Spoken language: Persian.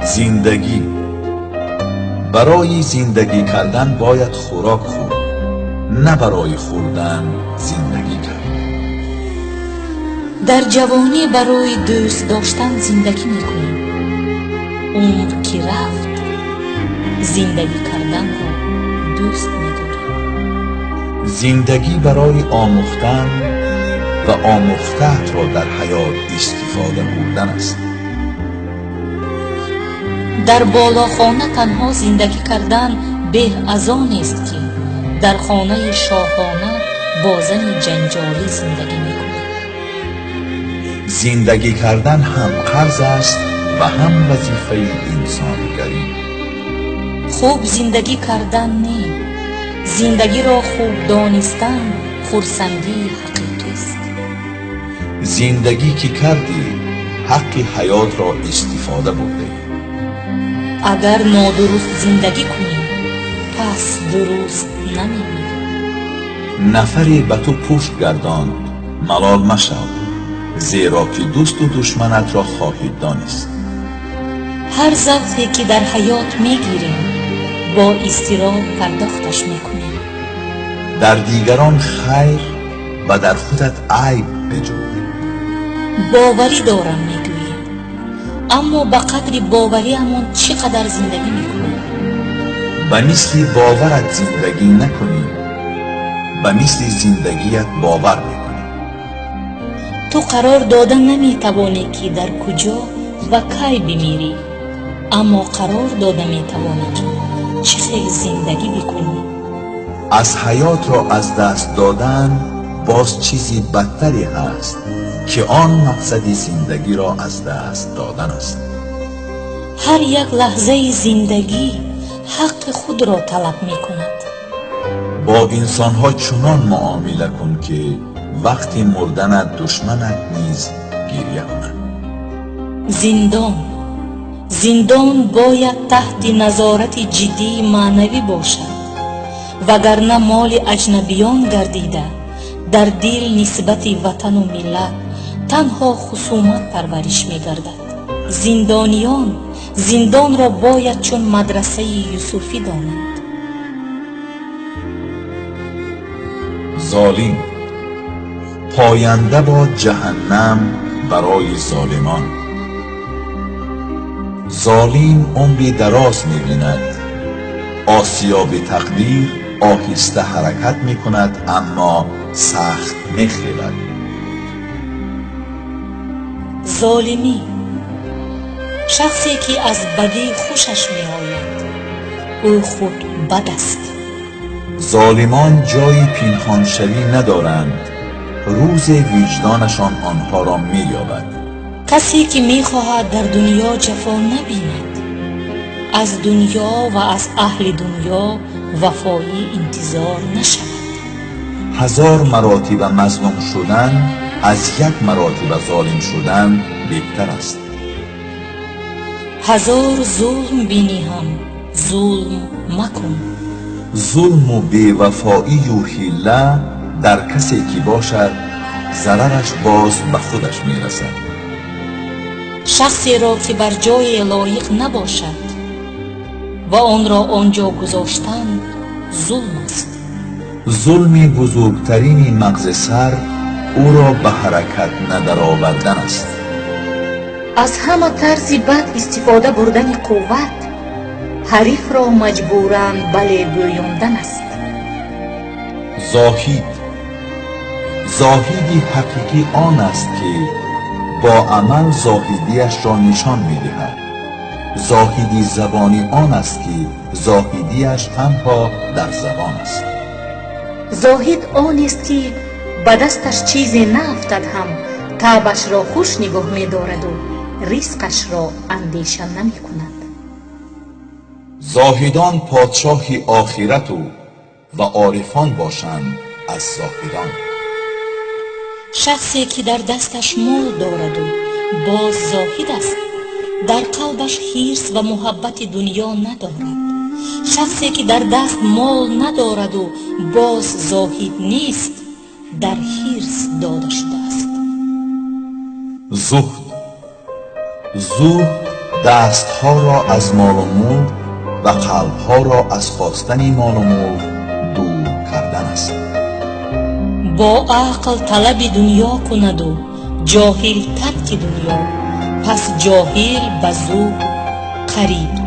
زندگی. برای زندگی کردن باید خوراک خورد، نه برای خوردن زندگی کرد. در جوانی برای دوست داشتن زندگی میکنیم. عمر که رفت زندگی کردن را دوست میداریم. زندگی برای آموختن و آموخته را در حیات استفاده بردن است. در بالاخانه تنها زندگی کردن به از آن است که در خانه شاهانه با زن جنجالی زندگی میکنیم. زندگی کردن هم قرض است و هم وظیفه انسانگری. خوب زندگی کردن نه، زندگی را خوب دانستن خرسندی حقیقی است. زندگی که کردی حق حیات را استفاده برده. اگر نادرست زندگی کنی پس درست نمی‌بینی. نفری به تو پشت گرداند ملال مشو، زیرا که دوست و دشمنت را خواهید دانست. هر ضعفی که در حیات میگیریم با اضطراب پرداختش میکنیم. در دیگران خیر و در خودت عیب بجو. باوری دارم میگویی، اما به قدر باوری همون چقدر زندگی میکنی؟ به مثل باورت زندگی نکنی، به مثل زندگیت باور میکنی. تو قرار دادن نمیتوانی که در کجا و کی بمیری، اما قرار داده میتوانی که چه خیلی زندگی بکنی. از حیات را از دست دادن باز چیزی بدتری هست که آن مقصد زندگی را از دست دادن است. هر یک لحظه زندگی حق خود را طلب می کند. با انسانها چنان معامله کن که وقتی مردنت دشمنت نیز گریه کند. زندان باید تحت نظارت جدی معنوی باشد، وگرنه مال اجنبیان گردیده در دل نسبت وطن و ملت تنها خصومت پرورش می گردد. زندان را باید چون مدرسه یوسفی دانند. ظالم. پاینده با جهنم برای ظالمان. ظالم عمری دراز می بیند، آسیاب تقدیر آهسته حرکت می کند اما سخت می خیلد. ظالمی شخصی که از بدی خوشش می آید، او خود بد است. ظالمان جای پنهان شوی ندارند، روز وجدانشان آنها را می یابد. کسی که می خواهد در دنیا جفا نبیند، از دنیا و از اهل دنیا وفایی انتظار نشود. 1000 مراتب مظلوم شدن از 1 مرتبه ظالم شدن بهتر است. 1000 ظلم بینی هم ظلم مکن. ظلم و بی‌وفایی و حیله در کسی که باشد ضررش باز به خودش میرسد. شخصی را که بر جای لایق نباشد و آن را آنجا گذاشتن ظلم است. ظلم بزرگترین مغز سر او را به حرکت ندرآوردن است. از همه طرز بد استفاده بردن قوت حریف را مجبورن بله گویاندن است. زاهدی حقیقی آن است که با عمل زاهدیش را نشان می‌دهد. زاهدی زبانی آن است که زاهدیش تنها در زبان است. زاهد آن است که به دستش چیزی نافتد هم طبعش را خوش نگاه می‌دارد و رزقش را اندیشه نمی‌کند. زاهدان پادشاه آخرت و عارفان باشند از زاهدان. شخصی که در دستش مال دارد و باز زاهد است، در قلبش حرص و محبت دنیا ندارد. شخصی که در دست مال ندارد و باز زاهد نیست، در حرص داده شده است. زهد دستها را از مال و ملک و قلبها را از خواستن مال و ملک دور کردن است. با عقل طلب دنیا کند و جاهل ترک دنیا، پس جاهل به زور قریب